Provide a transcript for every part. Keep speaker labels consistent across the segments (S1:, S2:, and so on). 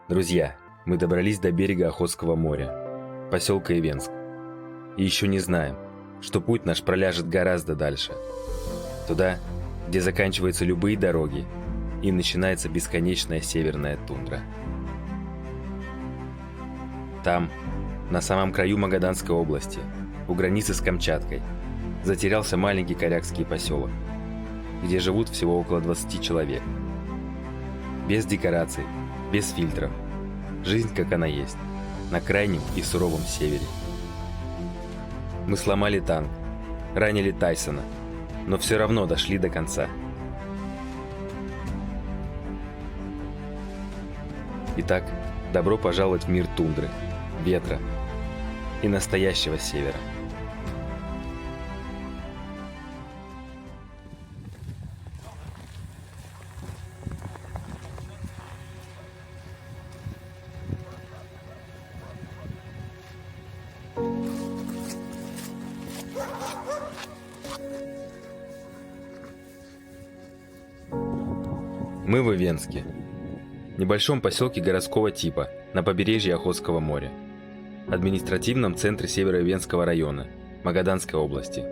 S1: Друзья, мы добрались до берега Охотского моря, поселка Ивенск. И еще не знаем, что путь наш проляжет гораздо дальше. Туда, где заканчиваются любые дороги и начинается бесконечная северная тундра. Там, на самом краю Магаданской области, у границы с Камчаткой, затерялся маленький корякский поселок, где живут всего около 20 человек. Без декораций, без фильтров. Жизнь, как она есть, на крайнем и суровом севере. Мы сломали танк, ранили Тайсона, но все равно дошли до конца. Итак, добро пожаловать в мир тундры, ветра и настоящего севера. Мы в Ивенске, небольшом поселке городского типа на побережье Охотского моря, административном центре Северо-Ивенского района, Магаданской области.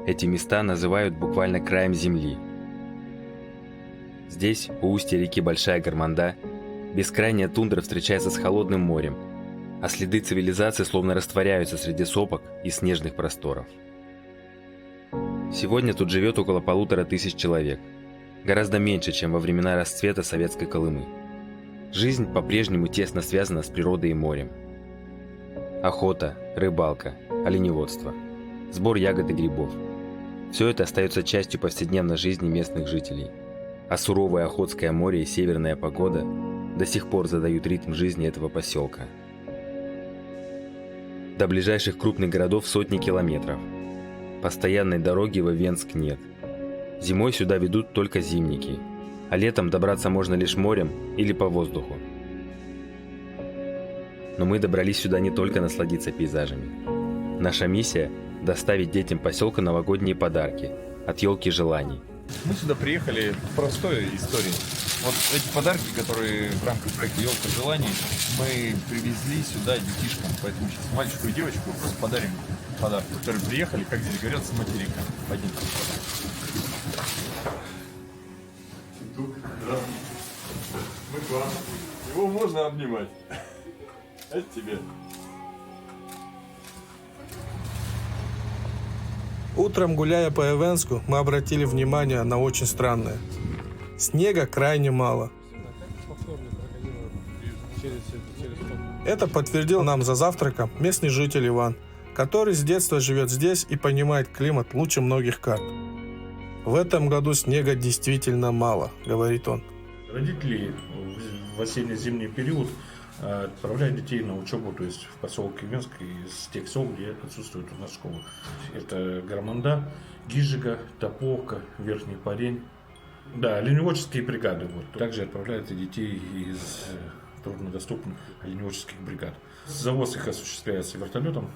S1: Эти места называют буквально краем земли. Здесь, у устья реки Большая Гарманда, бескрайняя тундра встречается с холодным морем, а следы цивилизации словно растворяются среди сопок и снежных просторов. Сегодня тут живет около 1500 человек. Гораздо меньше, чем во времена расцвета советской Колымы. Жизнь по-прежнему тесно связана с природой и морем. Охота, рыбалка, оленеводство, сбор ягод и грибов – все это остается частью повседневной жизни местных жителей. А суровое Охотское море и северная погода до сих пор задают ритм жизни этого поселка. До ближайших крупных городов сотни километров. Постоянной дороги в Ивенск нет. Зимой сюда ведут только зимники, а летом добраться можно лишь морем или по воздуху. Но мы добрались сюда не только насладиться пейзажами. Наша миссия – доставить детям поселка новогодние подарки от елки желаний.
S2: Мы сюда приехали в простой истории. Вот эти подарки, которые в рамках проекта «Елка желаний», мы привезли сюда детишкам. Поэтому сейчас мальчику и девочку просто подарим подарки, которые приехали, как здесь говорят, с материка. Пойдемте. Мы к вам. Его можно обнимать. Это тебе.
S3: Утром, гуляя по Ивенску, мы обратили внимание на очень странное. Снега крайне мало. Это подтвердил нам за завтраком местный житель Иван, который с детства живет здесь и понимает климат лучше многих карт. В этом году снега действительно мало, говорит он.
S4: Родители в осенне-зимний период отправляют детей на учебу, то есть в поселок Ивенск из тех сел, где отсутствует у нас школа. Это Гарманда, Гижига, Топовка, Верхний Парень. Да, оленеводческие бригады. Вот. Также отправляют и детей из труднодоступных оленеводческих бригад. Завоз их осуществляется вертолетом,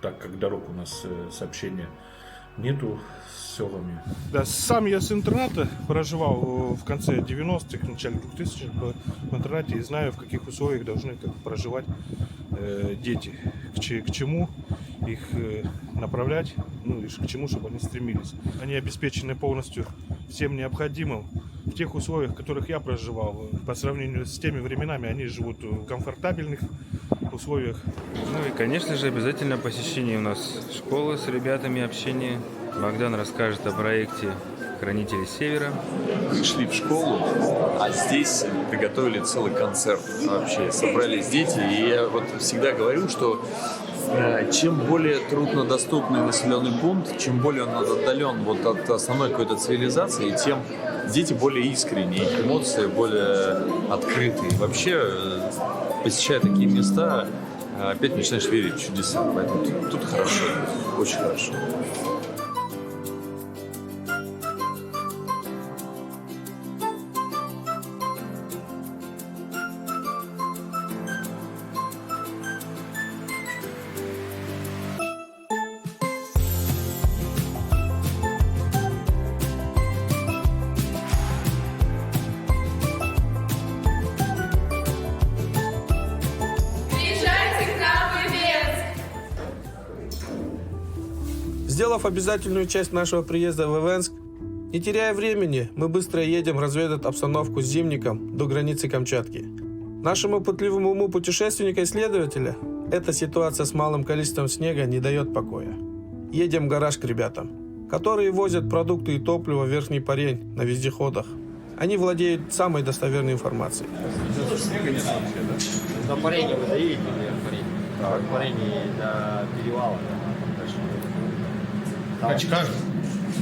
S4: так как дорог у нас сообщения нету с селами.
S5: Да, сам я с интерната проживал в конце 90-х, в начале 2000-х в интернате и знаю, в каких условиях должны проживать дети, к чему их направлять, ну и к чему, чтобы они стремились. Они обеспечены полностью всем необходимым. В тех условиях, в которых я проживал, по сравнению с теми временами, они живут в комфортабельных условиях.
S1: Ну и, конечно же, обязательно посещение у нас школы с ребятами, общение. Богдан расскажет о проекте «Хранители Севера».
S6: Пришли в школу, а здесь приготовили целый концерт вообще. Собрались дети, и я вот всегда говорю, что чем более труднодоступный населенный пункт, чем более он отдален вот от основной какой-то цивилизации, тем дети более искренние, их эмоции более открытые. Вообще, посещая такие места, опять начинаешь верить в чудеса. Поэтому тут хорошо, очень хорошо.
S3: Сделав обязательную часть нашего приезда в Ивенск, не теряя времени, мы быстро едем разведать обстановку с Зимником до границы Камчатки. Нашему пытливому уму путешественника-исследователя эта ситуация с малым количеством снега не дает покоя. Едем в гараж к ребятам, которые возят продукты и топливо в Верхний Парень на вездеходах. Они владеют самой достоверной информацией.
S7: До Парения вы доедете или Парень? В Парении до перевала.
S8: Качкар.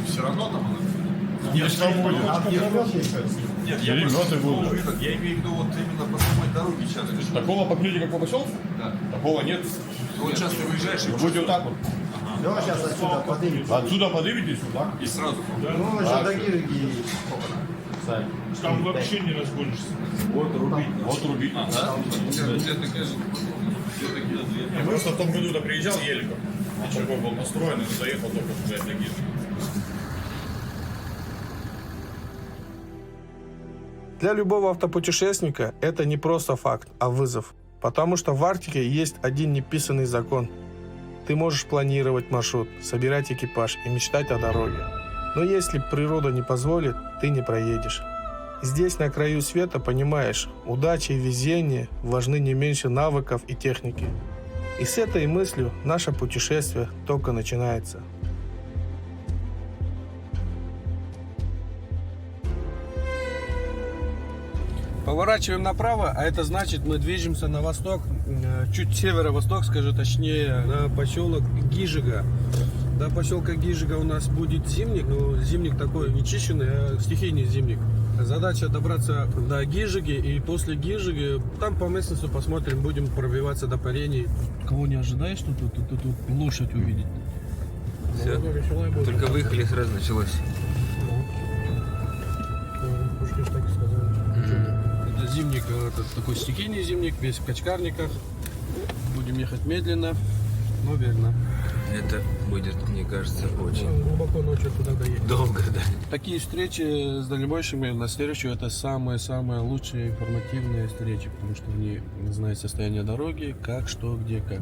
S2: Все равно там она.
S8: Не свободен.
S2: Нет,
S8: Перелеты будут.
S2: я имею в виду вот именно по самой дороге сейчас. Ты что?
S8: Такого покрытия, как по поселку?
S2: Да.
S8: Такого нет.
S2: Вот сейчас ты выезжаешь и
S8: Вы будете вот так вот.
S7: Давай сейчас отсюда поднимем.
S8: Отсюда поднимитесь сюда.
S2: и сразу.
S7: Ну, уже до Гирги.
S5: Там вообще не разгонишься.
S2: Вот рубить.
S8: Вот рубить.
S2: Да?
S8: Я просто в том году туда приезжал еликом. Такой был построен и заехал только туда до Гирги.
S3: Для любого автопутешественника это не просто факт, а вызов. Потому что в Арктике есть один неписанный закон. Ты можешь планировать маршрут, собирать экипаж и мечтать о дороге. Но если природа не позволит, ты не проедешь. Здесь, на краю света, понимаешь, удача и везение важны не меньше навыков и техники. И с этой мыслью наше путешествие только начинается. Поворачиваем направо, а это значит, мы движемся на восток, чуть северо-восток, скажу точнее, на поселок Гижига. До поселка Гижига у нас будет зимник, но зимник такой не чищенный, а стихийный зимник. Задача добраться до Гижиги, и после Гижиги, там по местности посмотрим, будем пробиваться до Парений. Кого не ожидаешь, что тут лошадь увидеть?
S1: Все. Только выехали, сразу началось.
S3: Это зимник, это такой стихийный зимник, весь в качкарниках. Будем ехать медленно, но верно.
S1: Это будет, мне кажется, очень
S3: Глубоко ночью туда доедем.
S1: долго, да.
S3: Такие встречи с дальнобойщиками на встречу это самые лучшие информативные встречи, потому что они знают состояние дороги, как, что, где, как.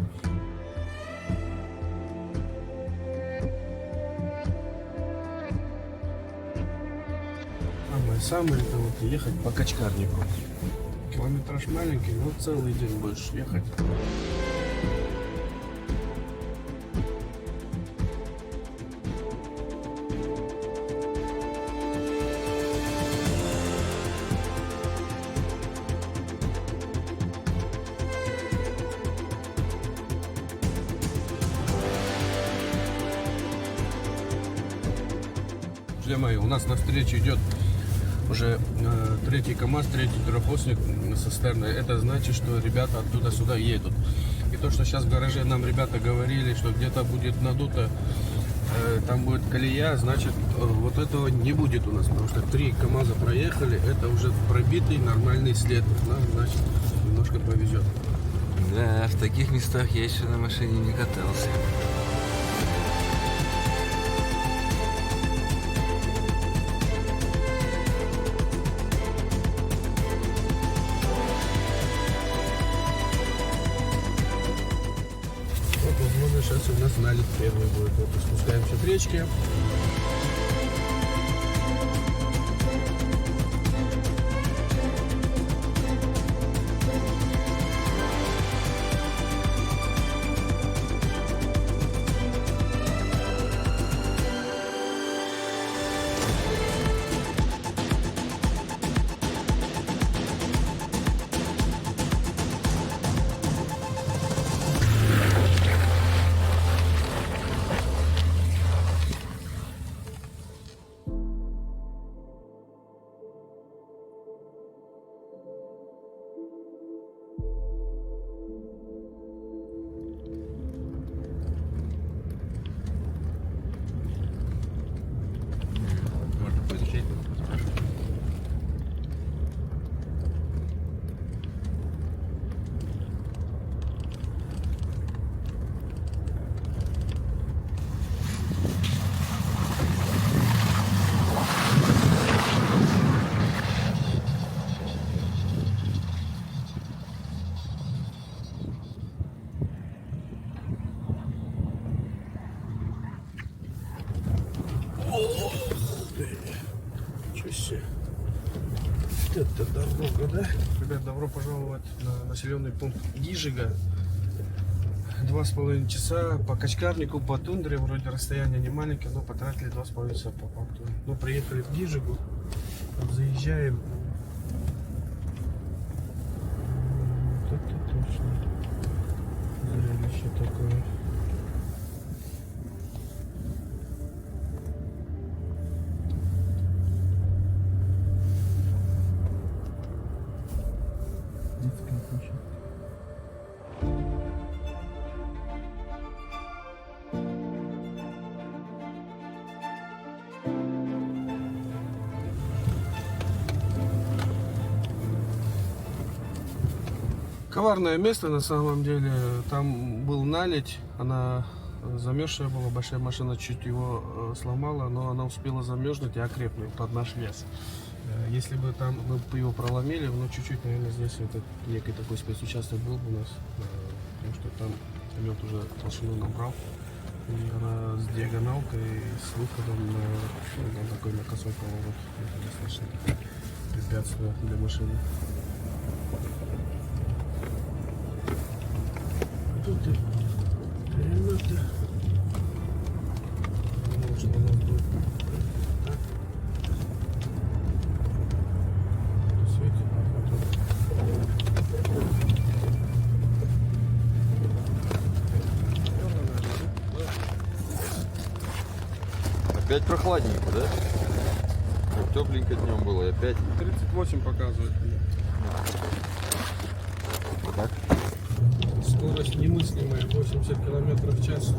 S3: Самое это вот ехать по качкарнику. Километраж маленький, но целый день будешь ехать. Друзья мои, у нас на встречу идет уже третий КАМАЗ, третий трехосник со стерны. Это значит, что ребята оттуда сюда едут. И то, что сейчас в гараже нам ребята говорили, что где-то будет надуто, там будет колея, значит, вот этого не будет у нас, потому что 3 КАМАЗа проехали, это уже пробитый нормальный след. Нам, значит, немножко повезет.
S1: Да, в таких местах я еще на машине не катался.
S3: Вот, возможно, сейчас у нас налет первый будет. Вот, спускаемся к речке. Вот это дорога, да? Ребят, добро пожаловать на населенный пункт Гижига. 2,5 часа по Качкарнику, по тундре. Вроде расстояние не маленькое, но потратили 2,5 часа по факту. Ну, приехали в Гижигу. Вот заезжаем. Вот это точно. Зрелище такое. Детская площадка. Коварное место на самом деле. Там был наледь, она замерзшая была, большая машина чуть его сломала, но она успела замерзнуть и окрепнуть под наш вес. Если бы там мы бы его проломили, ну чуть-чуть, наверное, здесь этот некий такой спецучасток был бы у нас, потому что там лед уже толщину набрал, и она с диагоналкой, с выходом на такой на косой поворот. Это достаточно препятствие для машины. Тут и реально-то думал, что у нас будет так. Светит,
S6: Опять прохладненько, да? Как тепленько днем было, и опять.
S3: 38 показывает.
S6: Так.
S3: Скорость немыслимая, 80 км в час.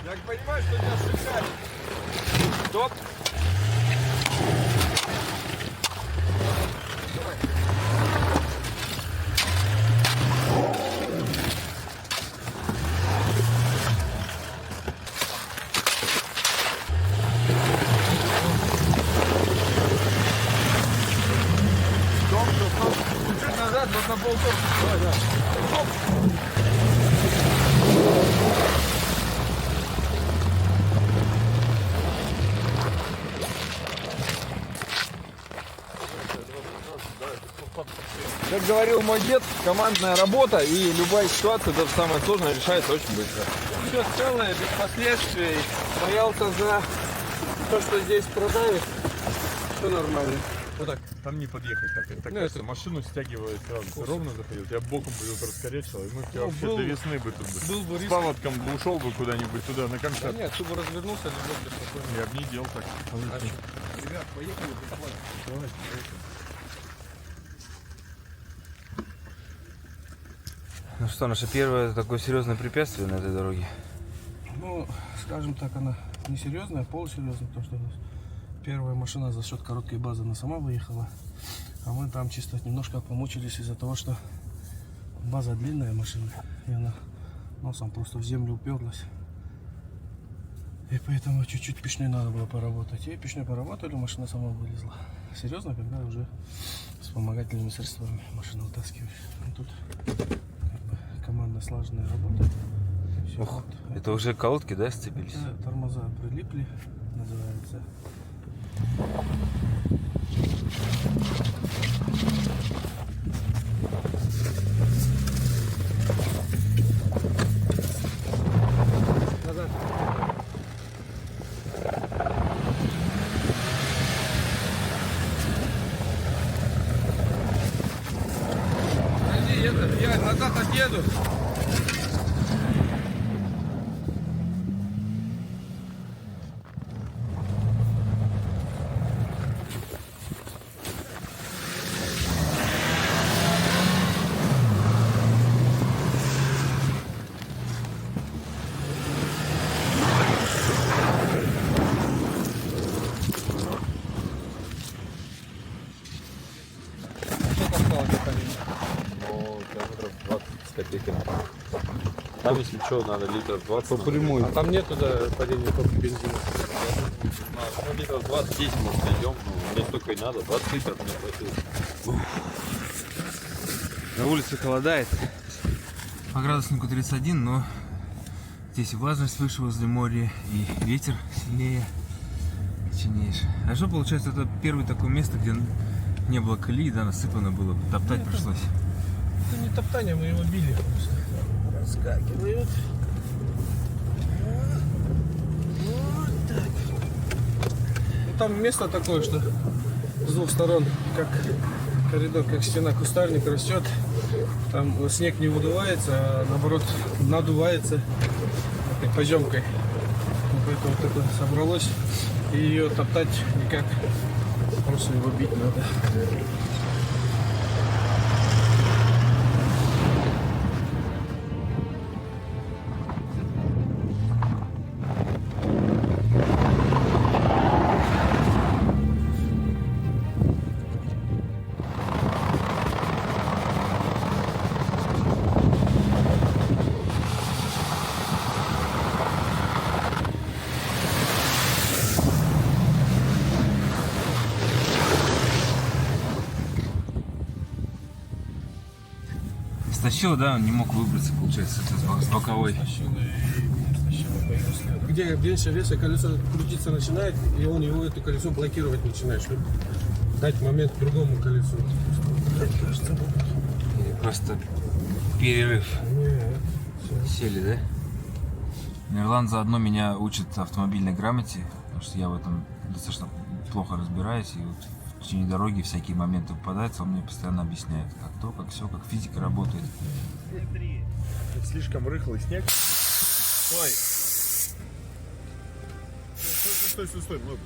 S2: Я понимаю, что тебя шикарит. Стоп. Чуть назад, вот на полтора. Давай, да. Как говорил мой дед, командная работа и любая ситуация, даже самая сложная, решается очень быстро.
S3: Все целое, без последствий. Боялся за то, что здесь продавит. Все нормально.
S2: Вот так, там не подъехать так. Это кажется, машину стягивает сразу. Ты ровно заходил, я боком бы ее раскорячил, и мы тебя вообще
S3: был-
S2: до весны бы тут бы.
S3: Был бы
S2: С
S3: риск.
S2: паводком бы ушел бы куда-нибудь туда, на Камчатку.
S3: Нет, чтобы развернулся, лежал бы спокойно.
S2: Я бы не делал так.
S3: Ребят, поехали, бесплатно.
S1: Ну что, наше первое такое серьезное препятствие на этой дороге.
S3: Ну, скажем так, она не серьезная, а полусерьезная, потому что у нас первая машина за счет короткой базы она сама выехала, а мы там чисто немножко помучились из-за того, что база длинная машина, и она носом просто в землю уперлась. И поэтому чуть-чуть пешной надо было поработать. И пешной поработали, машина сама вылезла. Серьезно, когда уже вспомогательными средствами машину вытаскиваешь. Ну, тут как бы командно слаженная работа. Всё,
S1: Ох,
S3: вот.
S1: это уже колодки, да, сцепились?
S3: Тормоза прилипли, называется. Назад. Подожди, я назад отъеду.
S6: Ну, километров 20 с копейками. Там, если что, надо литров 20.
S3: По прямой. А там нет туда падения только бензина.
S6: Ну, литров 20-10, может, найдем. Ну, мне столько и надо. 20 литров мне хватило.
S1: На улице холодает. По градуснику 31, но здесь и влажность выше возле моря, и ветер сильнее, сильнейший. А что получается, это первое такое место, где не было колеи, да, насыпано было, топтать пришлось.
S3: Это не топтание, мы его били просто. Раскакивают. Вот так. Ну, там место такое, что с двух сторон, как коридор, как стена, кустарник растет. Там снег не выдувается, а наоборот надувается этой поземкой. Поэтому такое собралось. И ее топтать никак. Просто его бить надо.
S1: Стащил, да, он не мог выбраться, получается, с боковой.
S3: Где меньше веса, колесо крутиться начинает, и он его это колесо блокировать начинает, чтобы дать момент другому колесу.
S1: Или просто перерыв. Сели, да? Мирлан заодно меня учит автомобильной грамоте, потому что я в этом достаточно плохо разбираюсь, и вот в течение дороги всякие моменты попадаются, он мне постоянно объясняет, как то, как все, как физика работает.
S5: Слишком рыхлый снег. Стой! Стой, много.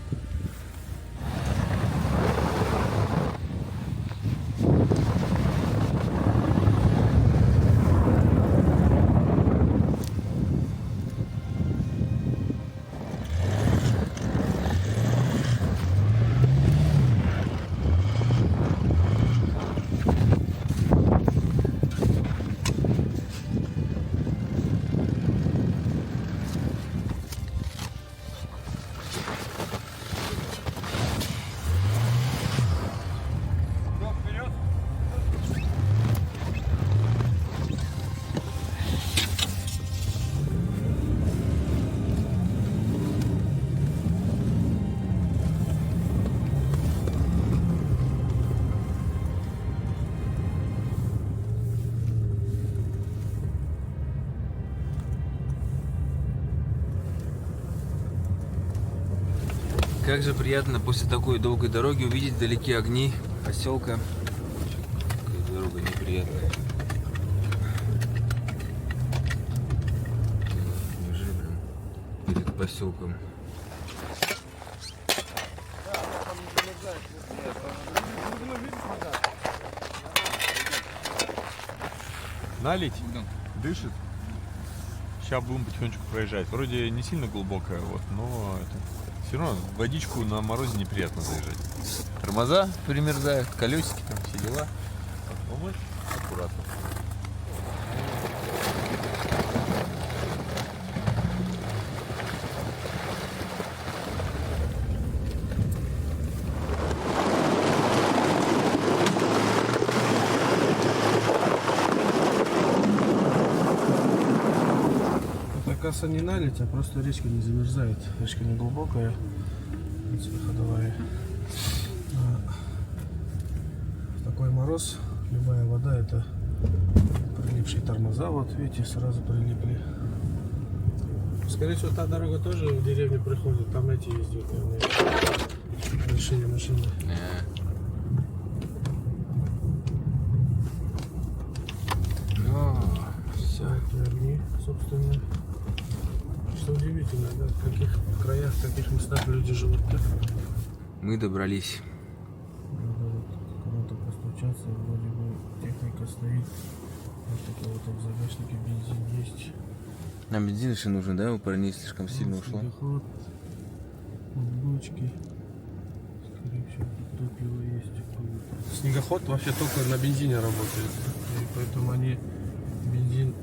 S1: Как же приятно после такой долгой дороги увидеть вдалеке огни поселка. Какая дорога неприятная. Неужели, блин, перед поселком.
S5: Налить? Дышит? Сейчас будем потихонечку проезжать. Вроде не сильно глубокая, вот, но это... Все равно водичку на морозе неприятно заезжать. Тормоза примерзают, колесики там, все дела. Помочь аккуратно.
S3: Касса не налить, а просто речка не замерзает. Речка не глубокая, в принципе, ходовая. В такой мороз любая вода — это прилипшие тормоза. Вот видите, сразу прилипли. Скорее всего, та дорога тоже в деревню приходит. Там эти ездят, наверное, большие машины.
S1: Все.
S3: Огни, собственно. Что удивительно, да, в каких краях, в каких местах люди живут-то.
S1: Мы добрались.
S3: Надо вот куда-то постучаться, вроде бы техника стоит. Вот такой вот в загашнике бензин есть.
S1: Нам бензин еще нужен, да? Упорнее слишком сильно ушло.
S3: Снегоход, бочки. Скорее всего, топливо есть. Снегоход вообще только на бензине работает. И поэтому они бензин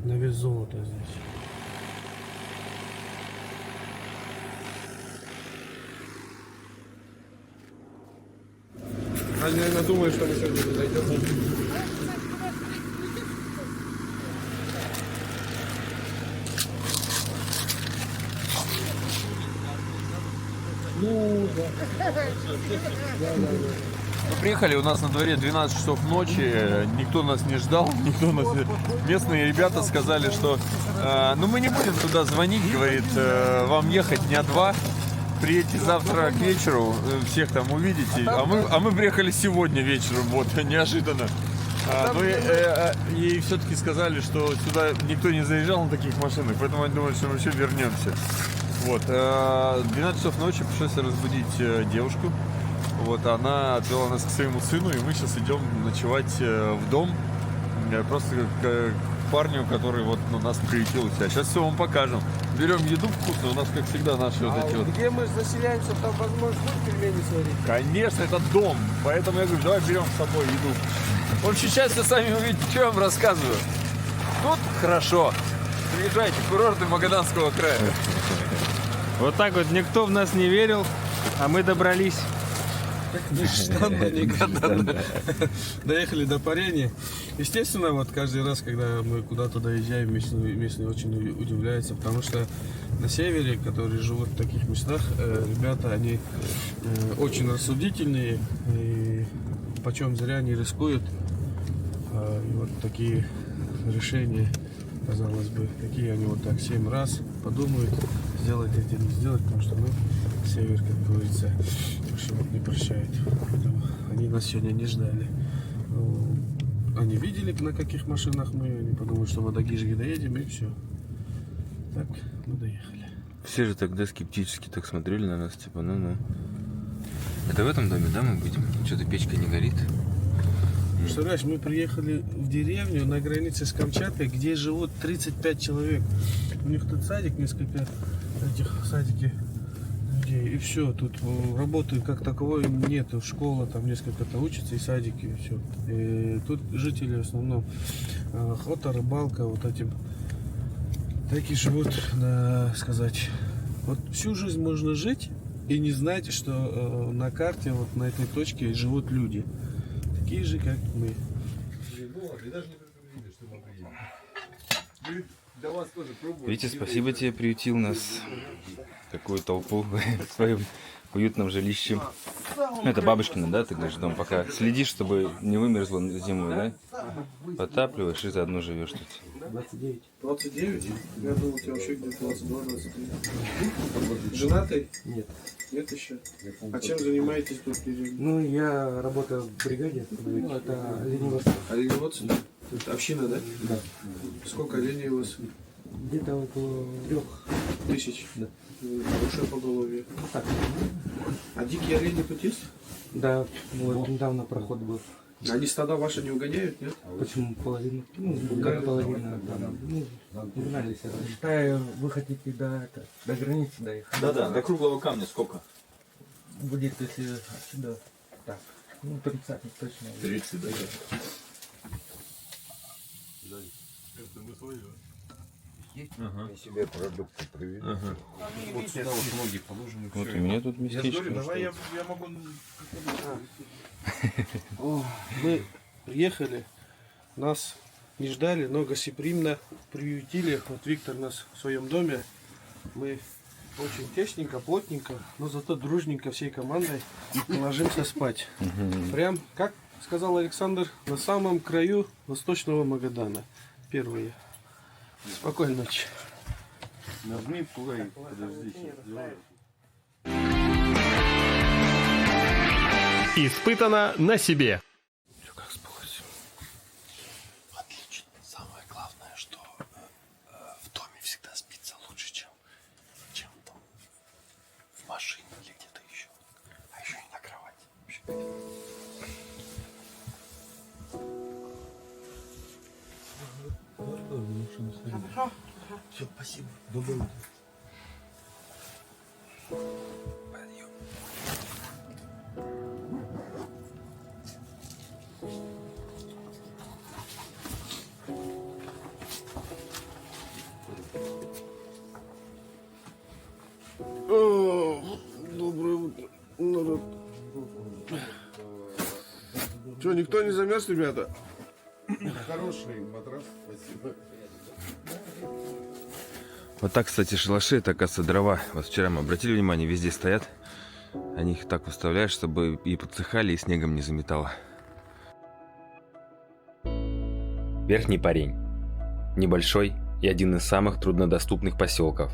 S3: на вес золота здесь. Они, наверное, думают, что мы сегодня не дойдем.
S6: Мы приехали, у нас на дворе 12 часов ночи, никто нас не ждал, никто нас... Местные ребята сказали, что ну мы не будем туда звонить, говорит, вам ехать дня 2, приедете завтра к вечеру, всех там увидите, а мы приехали сегодня вечером, вот, неожиданно. И все-таки сказали, что сюда никто не заезжал на таких машинах, поэтому они думают, что мы еще вернемся. Вот, 12 часов ночи пришлось разбудить девушку. Вот, она отвела нас к своему сыну, и мы сейчас идем ночевать в дом, просто к парню, который вот нас приютил у себя. Сейчас все вам покажем. Берем еду вкусную, у нас, как всегда, наши вот эти вот...
S3: Где мы заселяемся, там возможно будет пельмени сварить?
S6: Конечно, это дом, поэтому я говорю, давай берем с собой еду. В общем, сейчас вы сами увидите, что я вам рассказываю. Тут хорошо. Приезжайте, курорты Магаданского края.
S7: Вот так вот никто в нас не верил, а мы добрались.
S3: Доехали до Парени. Естественно, вот каждый раз, когда мы куда-то доезжаем, местные очень удивляются, потому что на севере, которые живут в таких местах, ребята, они очень рассудительные, и почем зря не рискуют. И вот такие решения, казалось бы, такие они вот так 7 раз подумают, сделать это, не сделать, потому что мы север, как говорится, ошибок не прощает. Поэтому они нас сегодня не ждали. Они видели, на каких машинах мы, они подумали, что мы до Гижги доедем, и все. Так, мы доехали.
S1: Все же тогда скептически так смотрели на нас, типа, ну-ну. Это в этом доме, да, мы будем? Что-то печка не горит.
S3: Представляешь, мы приехали в деревню на границе с Камчаткой, где живут 35 человек. У них тут садик, несколько этих садики людей, и все. Тут работы как таковой нет, школа там несколько-то учатся, и садики, и все. И тут жители в основном охота, рыбалка, вот этим. Такие живут, да, сказать. Вот всю жизнь можно жить и не знать, что на карте, вот на этой точке живут люди. Такие же, как мы.
S1: Витя, спасибо тебе, приютил нас, такую толпу в своем уютном жилище. Ну, это бабушкина, да, ты говоришь, дом, пока следишь, чтобы не вымерзло зимой, да? Потапливаешь и заодно живешь тут.
S3: 29. 29? Я думал, у тебя вообще где-то 22-23. Женатый? Нет. Нет еще? А чем занимаетесь тут?
S9: Ну, я работаю в бригаде. Ну, это оленеводство.
S3: Оленеводство? Это община, да?
S9: Да.
S3: Сколько оленей у вас?
S9: Где-то около
S3: 3000?
S9: Да.
S3: Хорошее поголовье.
S9: Так.
S3: А дикие олени тут есть?
S9: Да, вот недавно проход был.
S3: Они стада ваши не угоняют, нет?
S9: Почему половину? Ну, как половина. Там, ну, угнались. Считаю, вы хотите до границы доехать.
S6: Да-да, до круглого камня сколько?
S9: Будет, если отсюда, так, ну, 30 точно.
S6: 30, да.
S10: Ага. Себе продукты привезли.
S6: Ага.
S2: Вот сюда вот ноги положены.
S1: Вот у меня тут местечко.
S3: Давай я могу... О, мы приехали, нас не ждали, но гостеприимно приютили. Вот Виктор нас в своем доме. Мы очень тесненько, плотненько, но зато дружненько всей командой ложимся спать. Прям, как сказал Александр, на самом краю восточного Магадана. Первые. Спокойной ночи.
S2: Нажми play, подожди.
S11: Испытано на себе.
S3: Все как спалось. Отлично. Самое главное, что в доме всегда спится лучше, чем там в машине или где-то еще. А еще и на кровати. Хорошо. Все, спасибо. Доброе утро. Подъем. Доброе утро, народ. Что, никто не замерз, ребята?
S10: Хороший матрас, спасибо.
S1: Вот так, кстати, шалаши, это, оказывается, дрова. Вот вчера мы обратили внимание, везде стоят. Они их так выставляют, чтобы и подсыхали, и снегом не заметало. Верхний Парень. Небольшой и один из самых труднодоступных поселков,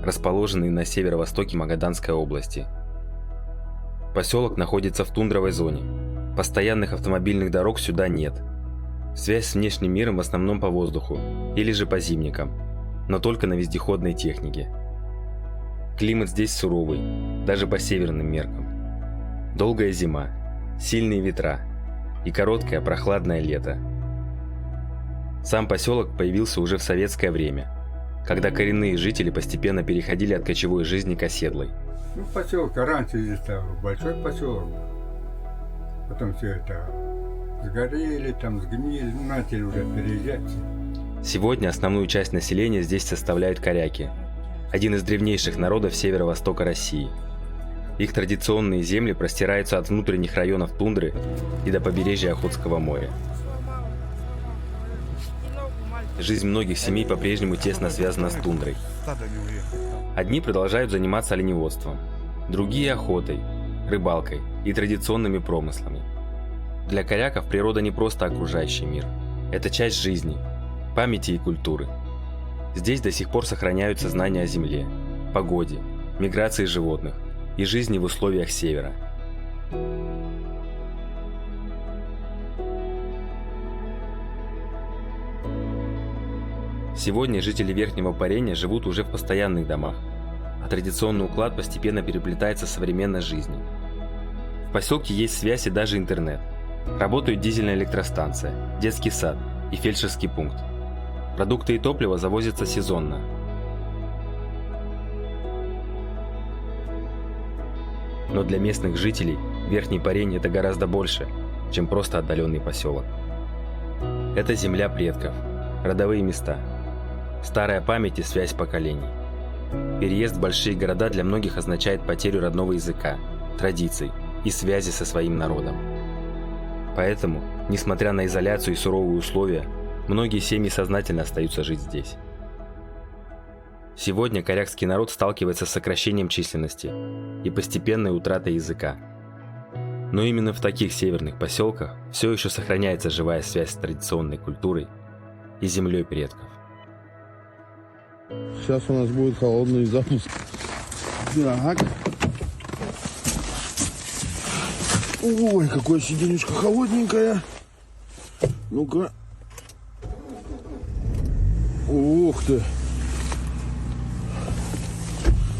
S1: расположенный на северо-востоке Магаданской области. Поселок находится в тундровой зоне. Постоянных автомобильных дорог сюда нет. Связь с внешним миром в основном по воздуху или же по зимникам, но только на вездеходной технике. Климат здесь суровый, даже по северным меркам. Долгая зима, сильные ветра и короткое прохладное лето. Сам поселок появился уже в советское время, когда коренные жители постепенно переходили от кочевой жизни к оседлой.
S10: Ну, поселок, раньше здесь большой поселок. Потом все это сгорели, там сгнили, начали уже переезжать.
S1: Сегодня основную часть населения здесь составляют коряки, один из древнейших народов северо-востока России. Их традиционные земли простираются от внутренних районов тундры и до побережья Охотского моря. Жизнь многих семей по-прежнему тесно связана с тундрой. Одни продолжают заниматься оленеводством, другие – охотой, рыбалкой и традиционными промыслами. Для коряков природа не просто окружающий мир. Это часть жизни, памяти и культуры. Здесь до сих пор сохраняются знания о земле, погоде, миграции животных и жизни в условиях севера. Сегодня жители Верхнего Парения живут уже в постоянных домах, а традиционный уклад постепенно переплетается с современной жизнью. В поселке есть связь и даже интернет. Работают дизельная электростанция, детский сад и фельдшерский пункт. Продукты и топливо завозятся сезонно. Но для местных жителей Верхний Парень – это гораздо больше, чем просто отдаленный поселок. Это земля предков, родовые места, старая память и связь поколений. Переезд в большие города для многих означает потерю родного языка, традиций и связи со своим народом. Поэтому, несмотря на изоляцию и суровые условия, многие семьи сознательно остаются жить здесь. Сегодня корякский народ сталкивается с сокращением численности и постепенной утратой языка. Но именно в таких северных поселках все еще сохраняется живая связь с традиционной культурой и землей предков.
S12: Сейчас у нас будет холодный запуск. Так. Ой, какое сиденечко холодненькое. Ну-ка. Ух ты.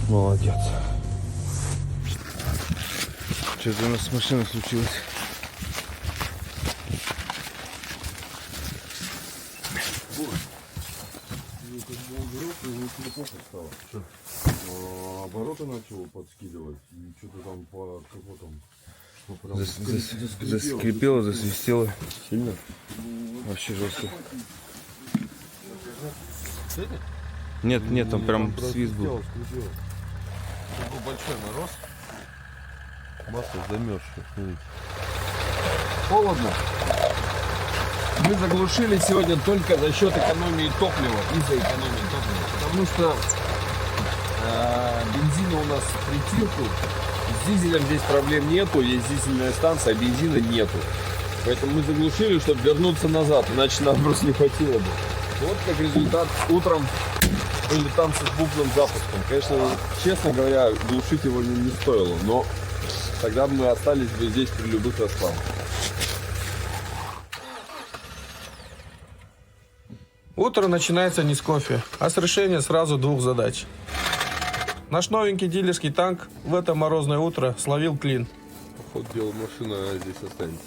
S12: Молодец. Что-то у нас с машиной случилось.
S10: Обороты начал подскидывать, и что-то там по капотам.
S12: Заскрипело, засвистело. Сильно? Вообще жестко. Нет, там прям свист был.
S2: Был большой мороз.
S12: Масло замерзшее, смотрите.
S6: Холодно. Мы заглушили сегодня только за счет экономии топлива, из-за экономии топлива. Потому что бензина у нас притирку. С дизелем здесь проблем нету, есть дизельная станция, а бензина нету. Поэтому мы заглушили, чтобы вернуться назад, иначе нам просто не хватило бы. Вот как результат, утром были танцы с бубном запуском. Конечно, честно говоря, глушить его не стоило, но тогда бы мы остались бы здесь при любых раскладах.
S3: Утро начинается не с кофе, а с решения сразу двух задач. Наш новенький дилерский танк в это морозное утро словил клин.
S12: Походу дела, машина здесь останется.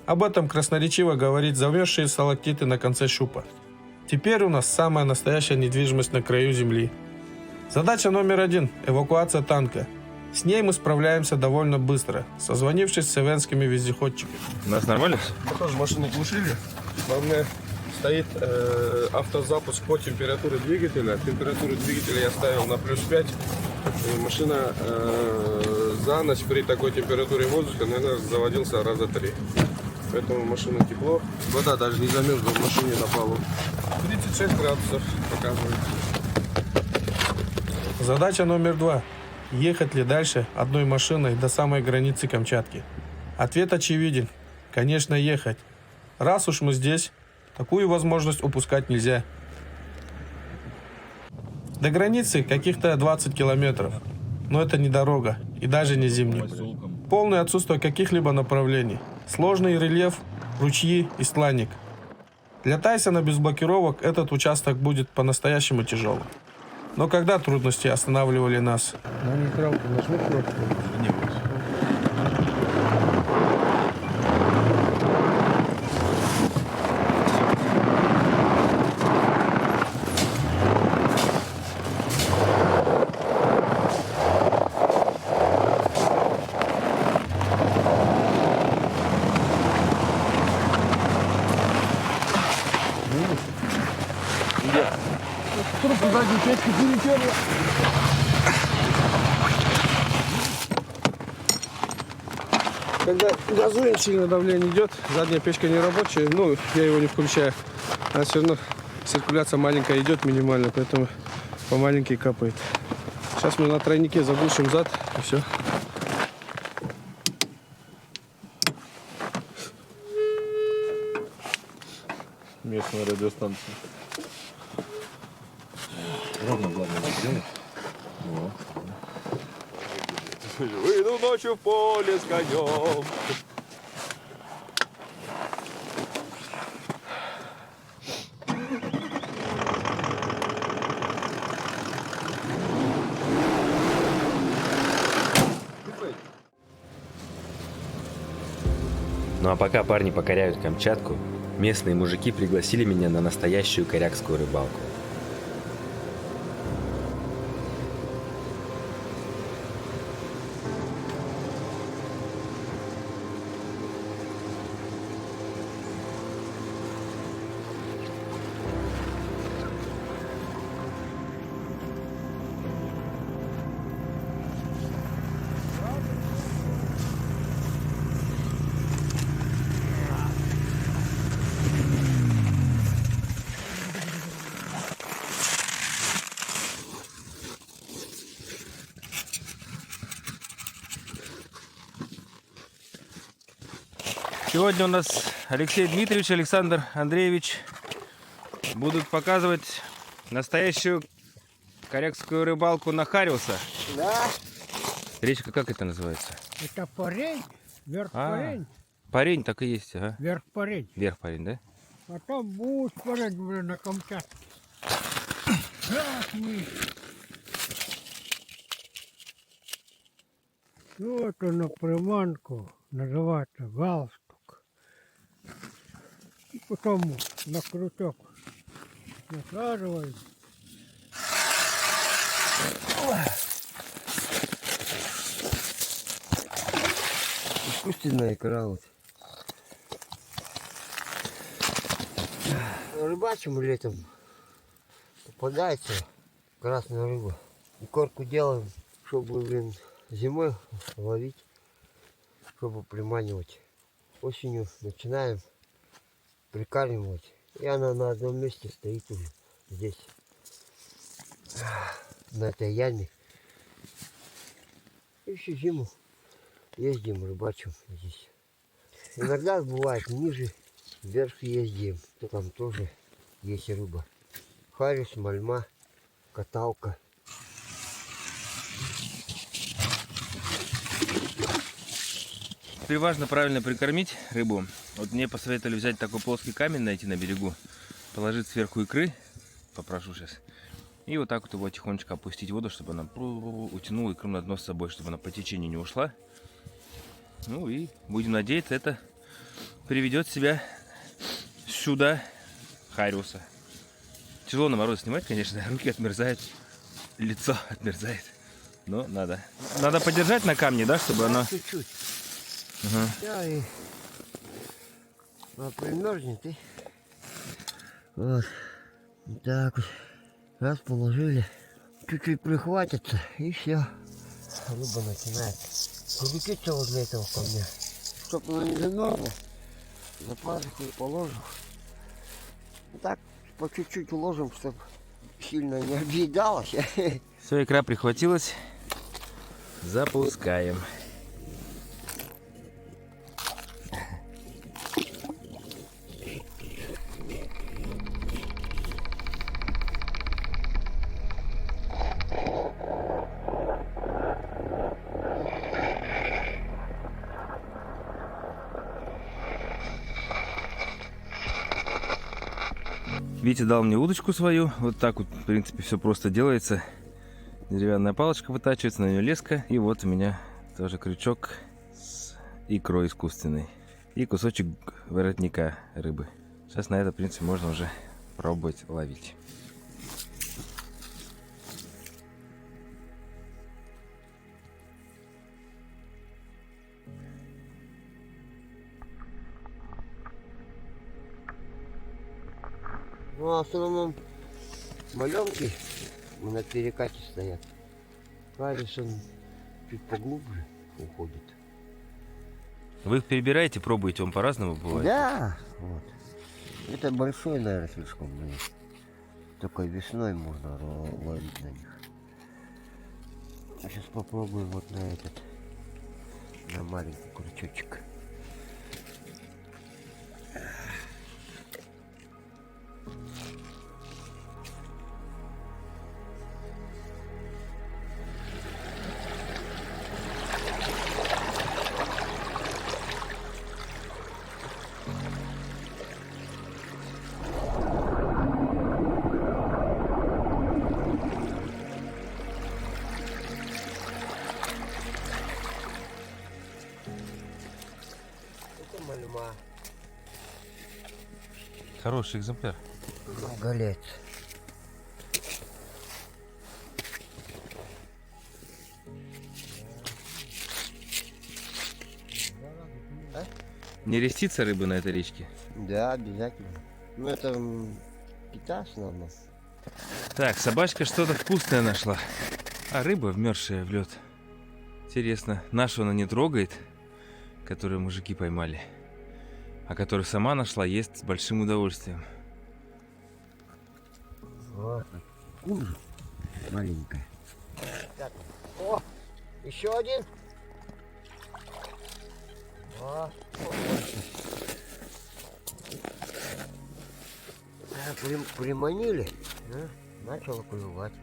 S3: Об этом красноречиво говорит замерзшие сталактиты на конце шупа. Теперь у нас самая настоящая недвижимость на краю земли. Задача номер 1 – эвакуация танка. С ней мы справляемся довольно быстро, созвонившись с эвенскими вездеходчиками.
S1: У нас нормально?
S5: Мы тоже машину глушили. Главное, стоит автозапуск по температуре двигателя. Температуру двигателя я ставил на плюс 5. И машина за ночь при такой температуре воздуха, наверное, заводился раза 3. Поэтому машина тепло. Вода даже не замерзла в машине на полу. 36 градусов показывает.
S3: Задача номер 2 ехать ли дальше одной машиной до самой границы Камчатки. Ответ очевиден. Конечно, ехать. Раз уж мы здесь, такую возможность упускать нельзя. До границы каких-то 20 километров. Но это не дорога и даже не зимний. Полное отсутствие каких-либо направлений. Сложный рельеф, ручьи и стланник. Для Тайсона без блокировок этот участок будет по-настоящему тяжелым. Но когда трудности останавливали нас?
S9: На нейтралку нажми кнопку.
S12: Трубку задней печки перетерла.
S3: Когда газуем, сильно давление идет, задняя печка не рабочая, ну, я его не включаю. А все равно циркуляция маленькая идет, минимальная, поэтому по маленькой капает. Сейчас мы на тройнике заглушим зад, и все.
S8: Местная радиостанция.
S2: Ровно, главное, сделать.
S6: Выйду ночью в поле с конем.
S1: Ну а пока парни покоряют Камчатку, местные мужики пригласили меня на настоящую корякскую рыбалку. Сегодня у нас Алексей Дмитриевич и Александр Андреевич будут показывать настоящую корякскую рыбалку на хариуса.
S13: Да.
S1: Речка, как это называется?
S13: Это парень, вверх парень.
S1: Парень так и есть, ага.
S13: Вверх парень.
S1: Вверх парень, да?
S13: А там будет парень, блин, на Камчатке. Красный. Вот он на приманку, называется галстук. И потом на крючок насаживаем.
S9: Искусственная икра вот.
S13: Рыбачим летом. Попадается красная рыба. И корку делаем, чтобы, блин, зимой ловить, чтобы приманивать. Осенью начинаем прикармливать. И она на одном месте стоит уже здесь, на этой яме. И всю зиму ездим, рыбачим здесь. Иногда бывает ниже, вверх ездим, то там тоже есть рыба. Харис, мальма, каталка.
S1: Теперь важно правильно прикормить рыбу. Вот мне посоветовали взять такой плоский камень, найти на берегу, положить сверху икры, попрошу сейчас, и вот так вот его тихонечко опустить в воду, чтобы она утянула икру на дно с собой, чтобы она по течению не ушла. Ну и будем надеяться, это приведет себя сюда, хариуса. Тяжело на мороз снимать, конечно, руки отмерзают, лицо отмерзает, но надо. Надо подержать на камне, да, чтобы оно...
S13: Чуть-чуть.
S1: Ага.
S13: Да, и примерзнет и вот так вот. Раз положили, чуть-чуть прихватится и все. Рыба начинает крутиться возле этого камня. Чтобы она не замерзла, за пазуху положим. Так по чуть-чуть уложим, чтобы сильно не объедалась.
S1: Все, икра прихватилась. Запускаем. Витя дал мне удочку свою. Вот так вот, в принципе, все просто делается. Деревянная палочка вытачивается, на нее леска. И вот у меня тоже крючок с икрой искусственной. И кусочек воротника рыбы. Сейчас на это, в принципе, можно уже пробовать ловить.
S13: Ну, а в основном маленькие на перекате стоят. Карис он чуть поглубже уходит.
S1: Вы их перебираете, пробуете, он по-разному бывает?
S13: Да, вот. Это большой, наверное, слишком. Только весной можно ловить на них. Сейчас попробуем вот на этот, на маленький крючочек. Мальма.
S1: Хороший экземпляр.
S13: Голец.
S1: Не рестится рыба на этой речке?
S13: Да, обязательно. Ну это кита основном.
S1: Так, собачка что-то вкусное нашла. А рыба, вмерзшая в лед. Интересно, нашу она не трогает, которую мужики поймали, а которую сама нашла, ест с большим удовольствием.
S13: Вот. Маленькая. Так. О, еще один. О, приманили, да? Начало клювать.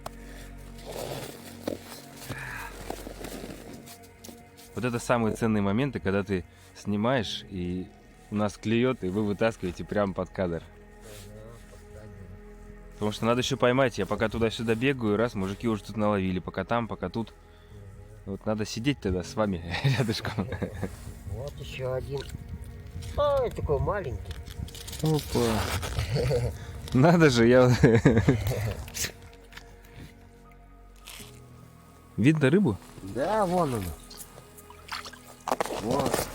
S1: Вот это самые ценные моменты, когда ты снимаешь, и у нас клюет, и вы вытаскиваете прямо под кадр. Потому что надо еще поймать. Я пока туда-сюда бегаю, раз, мужики уже тут наловили. Пока там, пока тут. Вот надо сидеть тогда с вами рядышком.
S13: Вот еще один. Ой, такой маленький.
S1: Опа. Надо же, я... Видно рыбу?
S13: Да, вон он. Вот.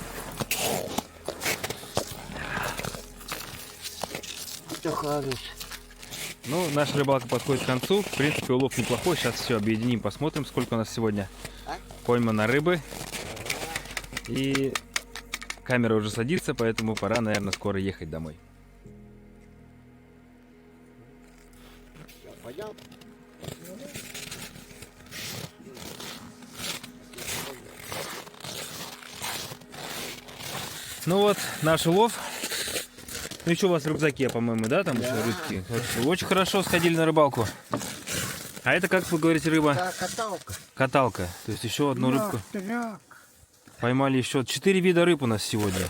S13: Это хорош.
S1: Ну, наша рыбалка подходит к концу. В принципе, улов неплохой. Сейчас все объединим, посмотрим, сколько у нас сегодня поймано рыбы. И камера уже садится, поэтому пора, наверное, скоро ехать домой.
S13: Пойдем.
S1: Ну вот, наш улов. Ну еще у вас в рюкзаке, по-моему, да, там еще рыбки. Очень хорошо сходили на рыбалку. А это, как вы говорите, рыба?
S13: Да, каталка.
S1: Каталка. То есть еще одну рыбку. Поймали еще 4 вида рыб у нас сегодня.